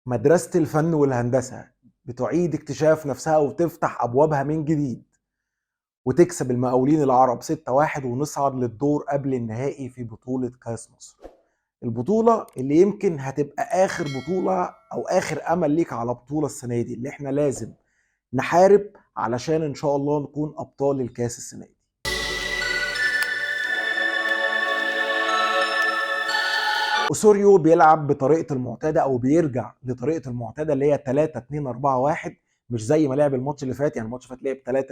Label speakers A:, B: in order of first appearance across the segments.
A: مدرسة الفن والهندسة بتعيد اكتشاف نفسها وتفتح أبوابها من جديد، وتكسب المقاولين العرب 6-1 ونصعد للدور قبل النهائي في بطولة كأس مصر. البطولة اللي يمكن هتبقى آخر بطولة أو آخر أمل ليك على بطولة السنة دي، اللي احنا لازم نحارب علشان إن شاء الله نكون أبطال الكاس السنة دي. أوسوريو بيلعب بطريقة المعتادة أو بيرجع لطريقة المعتادة اللي هي 3-2-4-1، مش زي ما لعب الماتش اللي فات. يعني الماتش اللي فات لعب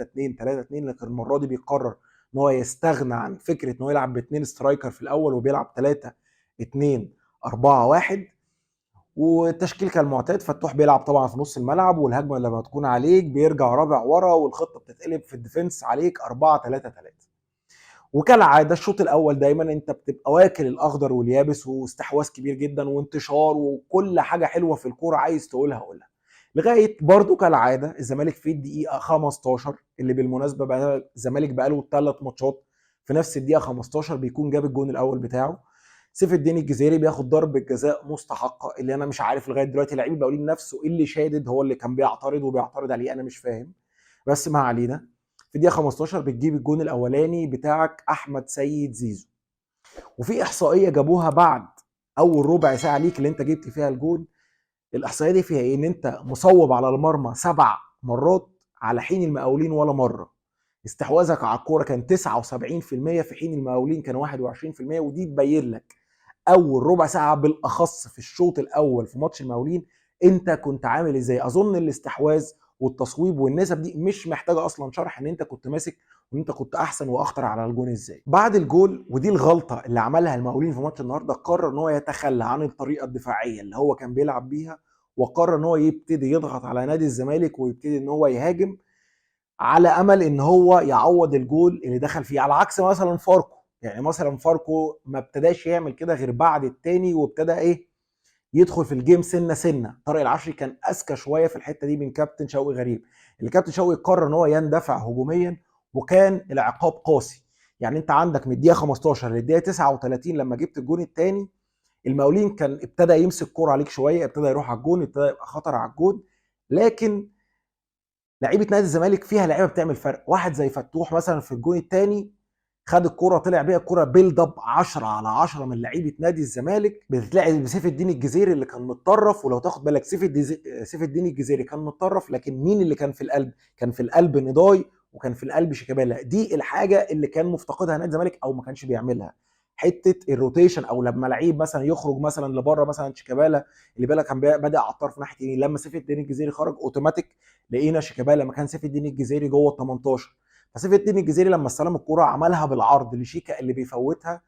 A: 3-2-3-2، لكن المرة دي بيقرر ان هو يستغنى عن فكرة ان هو يلعب باثنين سترايكر في الأول وبيلعب 3-2-4-1. والتشكيل كالمعتاد، فتوح بيلعب طبعا في نص الملعب، والهجمة لما تكون عليك بيرجع رابع ورا، والخطة بتتقلب في الديفنس عليك 4-3-3. وكالعاده الشوط الاول دايما انت بتبقى واكل الاخضر واليابس، واستحواذ كبير جدا وانتشار وكل حاجه حلوه في الكوره عايز تقولها قولها، لغايه برضو كالعاده الزمالك في الدقيقه 15، اللي بالمناسبه بقى الزمالك بقاله 3 ماتشات في نفس الدقيقه 15 بيكون جاب الجون الاول بتاعه. سيف الدين الجزيري بياخد ضربه جزاء مستحقه، اللي انا مش عارف لغايه دلوقتي لعيب البقولين نفسه اللي شادد هو اللي كان بيعترض وبيعترض عليه، انا مش فاهم. بس ما علينا. في دقيقه 15 بتجيب الجون الاولاني بتاعك احمد سيد زيزو، وفي احصائيه جابوها بعد اول ربع ساعه ليك اللي انت جبت فيها الجون. الاحصائيه دي فيها ايه؟ ان انت مصوب على المرمى 7 مرات على حين المقاولين ولا مره. استحواذك على الكوره كان 79% في حين المقاولين كان 21%، ودي تبين لك اول ربع ساعه بالاخص في الشوط الاول في ماتش المقاولين انت كنت عامل ازاي. اظن الاستحواذ والتصويب والنسب دي مش محتاجه اصلا شرح، ان انت كنت ماسك وان انت كنت احسن واخطر على الجون ازاي. بعد الجول، ودي الغلطه اللي عملها المقاولين في ماتش النهارده، قرر ان هو يتخلى عن الطريقه الدفاعيه اللي هو كان بيلعب بيها، وقرر ان هو يبتدي يضغط على نادي الزمالك ويبتدي ان هو يهاجم على امل ان هو يعوض الجول اللي دخل فيه، على عكس مثلا فاركو. يعني مثلا فاركو ما ابتداش يعمل كده غير بعد التاني، وابتدى ايه، يدخل في الجيم سنه سنه. طارق العشري كان اذكى شويه في الحته دي من كابتن شوقي غريب، اللي كابتن شوقي قرر ان هو يندفع هجوميا، وكان العقاب قاسي. يعني انت عندك من الدقيقه 15 للدقيقه 39 لما جبت الجون الثاني، المقاولين كان ابتدى يمسك كوره عليك شويه، ابتدى يروح على الجون، ابتدى يبقى خطر على الجون. لكن لعيبه نادي الزمالك فيها لعيبه بتعمل فرق. واحد زي فتوح مثلا في الجون الثاني خد الكرة طلع بيها الكرة بيلد اب 10/10 من لعيبه نادي الزمالك، بتتلعب بسيف الدين الجزيري اللي كان متطرف. ولو تاخد بالك سيف الدين الجزيري كان متطرف، لكن مين اللي كان في القلب؟ كان في القلب نضاي، وكان في القلب شيكابالا. دي الحاجه اللي كان مفتقدها نادي الزمالك او ما كانش بيعملها، حته الروتيشن، او لما لعيب مثلا يخرج مثلا لبره، مثلا شيكابالا اللي بالك كان بدا على الطرف ناحيه يمين، لما سيف الدين الجزيري خرج اوتوماتيك لقينا شيكابالا مكان سيف الدين الجزيري جوه ال 18. فسيف الدين الجزيري لما استلم الكرة عملها بالعرض لشيكا اللي بيفوتها،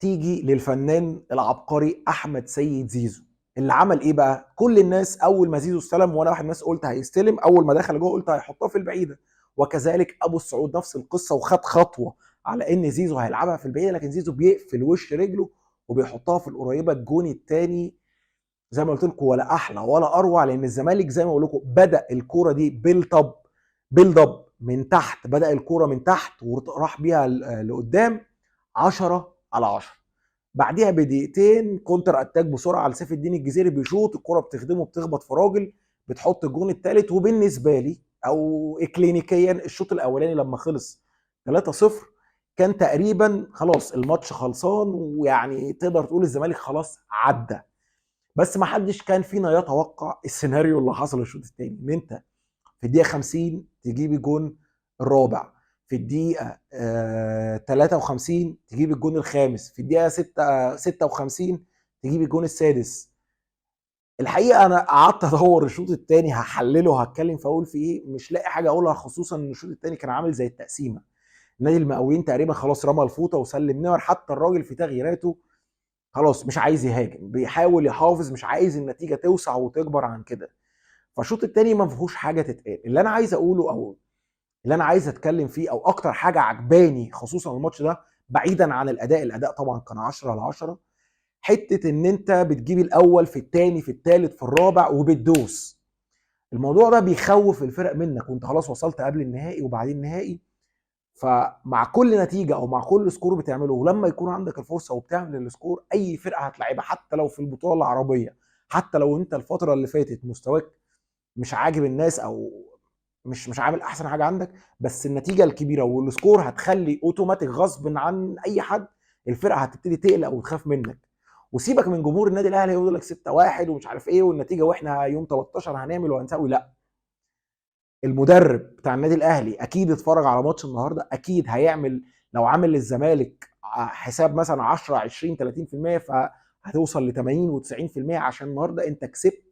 A: تيجي للفنان العبقري احمد سيد زيزو، اللي عمل ايه بقى؟ كل الناس اول ما زيزو استلم، وانا واحد من الناس قلت هيستلم، اول ما دخل جوه قلت هيحطها في البعيده، وكذلك ابو السعود نفس القصه، وخد خطوه على ان زيزو هيلعبها في البعيده، لكن زيزو بيقفل وش رجله وبيحطها في القريبه. الجون الثاني زي ما قلت لكم ولا احلى ولا اروع، لان الزمالك زي ما بقول لكم بدا الكوره دي بيلد اب من تحت، بدا الكوره من تحت وراح بيها لقدام 10/10. بعديها بدقيقتين كونتر اتاك بسرعه لسيف الدين الجزيري، بيشوط الكوره بتخدمه بتخبط في راجل، بتحط الجون الثالث. وبالنسبه لي او اكلينيكيا الشوط الاولاني لما خلص 3-0 كان تقريبا خلاص الماتش خلصان، ويعني تقدر تقول الزمالك خلاص عدى. بس ما حدش كان فينا يتوقع السيناريو اللي حصل الشوط الثاني، ان انت في الدقيقه 50 تجيب الجون الرابع، في الدقيقه 53 تجيب الجون الخامس، في الدقيقه 56 تجيب الجون السادس. الحقيقه انا قعدت ادور الشوط الثاني هحلله هتكلم فاقول في ايه، مش لاقي حاجه اقولها، خصوصا ان الشوط الثاني كان عامل زي التقسيمه. نادي المقاولين تقريبا خلاص رمى الفوطه وسلم نمر، حتى الراجل في تغييراته خلاص مش عايز يهاجم، بيحاول يحافظ، مش عايز النتيجه توسع وتكبر عن كده. فالشوط الثاني ما فيهوش حاجه تتقال. اللي انا عايز اقوله او اللي انا عايز اتكلم فيه او اكتر حاجه عجباني خصوصا الماتش ده، بعيدا عن الاداء طبعا كان 10/10، حته ان انت بتجيب الاول في الثاني في الثالث في الرابع وبتدوس. الموضوع ده بيخوف الفرق منك، وانت خلاص وصلت قبل النهائي وبعدين النهائي. فمع كل نتيجه او مع كل سكور بتعمله، ولما يكون عندك الفرصه وبتعمل السكور، اي فرقه هتلعبها حتى لو في البطوله العربيه، حتى لو انت الفتره اللي فاتت مستواك مش عاجب الناس او مش عامل احسن حاجه عندك، بس النتيجه الكبيره والسكور هتخلي اوتوماتيك غصب عن اي حد الفرقه هتبتدي تقلق وتخاف منك. وسيبك من جمهور النادي الاهلي يقول لك 6-1 ومش عارف ايه والنتيجه واحنا يوم 13 هنعمل وهنسوي، لا. المدرب بتاع النادي الاهلي اكيد اتفرج على ماتش النهارده، اكيد هيعمل لو عامل للزمالك حساب مثلا 10 20 30% فهتوصل ل 80 و90% عشان النهارده انت كسبت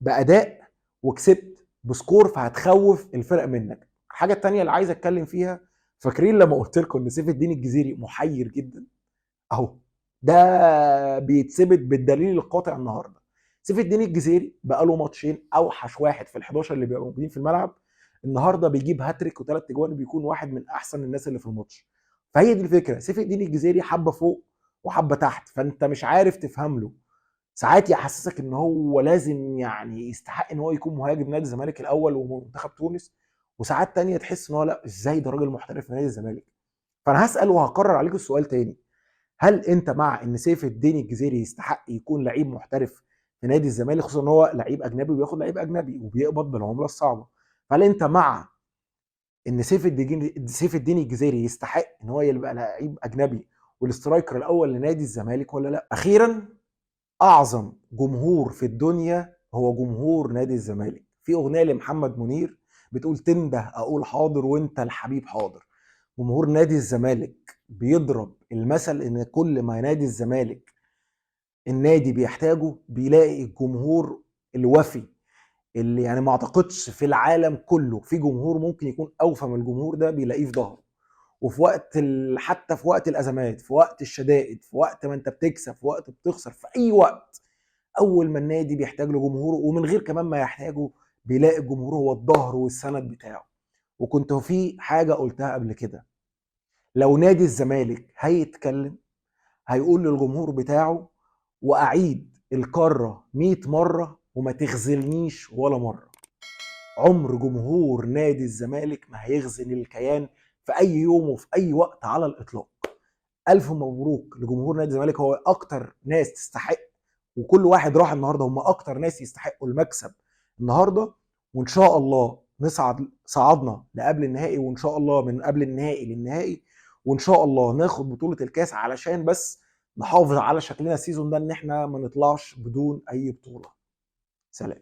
A: باداء وكسبت بسكور، فهتخوف الفرق منك. الحاجه الثانيه اللي عايز اتكلم فيها، فاكرين لما قلت لكم ان سيف الدين الجزيري محير جدا؟ اهو ده بيتثبت بالدليل القاطع النهارده. سيف الدين الجزيري بقى له ماتشين اوحش واحد في ال11 اللي بيبقوا موجودين في الملعب، النهارده بيجيب هاتريك وثلاث اجوان وبيكون واحد من احسن الناس اللي في الماتش. فهي دي الفكره، سيف الدين الجزيري حبه فوق وحبه تحت، فانت مش عارف تفهم له. ساعات يحسسك ان هو لازم يعني يستحق ان هو يكون مهاجم نادي الزمالك الاول ومنتخب تونس، وساعات تانية تحس ان هو لا، ازاي ده راجل محترف في نادي الزمالك. فانا هسال وهكرر عليك السؤال تاني، هل انت مع ان سيف الدين الجزيري يستحق يكون لعيب محترف في نادي الزمالك، خصوصا ان هو لعيب اجنبي وبياخد لعيب اجنبي وبيقبض بالعمله الصعبه؟ هل انت مع ان سيف الدين الجزيري يستحق ان هو يبقى لعيب اجنبي والاسترايكر الاول لنادي الزمالك ولا لا؟ اخيرا، اعظم جمهور في الدنيا هو جمهور نادي الزمالك. في اغنيه لمحمد منير بتقول تنده اقول حاضر وانت الحبيب حاضر. جمهور نادي الزمالك بيضرب المثل ان كل ما نادي الزمالك النادي بيحتاجه بيلاقي الجمهور الوفي، اللي يعني ما اعتقدش في العالم كله في جمهور ممكن يكون اوفى من الجمهور ده بيلاقيه في ظهره. وفي وقت حتى في وقت الازمات، في وقت الشدائد، في وقت ما انت بتكسب، في وقت بتخسر، في اي وقت، اول ما النادي بيحتاج له جمهوره ومن غير كمان ما يحتاجه بيلاقي الجمهور هو الظهر والسند بتاعه. وكنت في حاجه قلتها قبل كده، لو نادي الزمالك هيتكلم هيقول للجمهور بتاعه، واعيد الكره 100 مره وما تخذلنيش ولا مره، عمر جمهور نادي الزمالك ما هيخذل الكيان في اي يوم وفي اي وقت على الاطلاق. الف مبروك لجمهور نادي الزمالك، هو اكتر ناس تستحق، وكل واحد راح النهارده هم اكتر ناس يستحقوا المكسب النهارده. وان شاء الله صعدنا لقبل النهائي، وان شاء الله من قبل النهائي للنهائي، وان شاء الله ناخد بطولة الكاس علشان بس نحافظ على شكلنا السيزون ده ان احنا ما نطلعش بدون اي بطولة. سلام.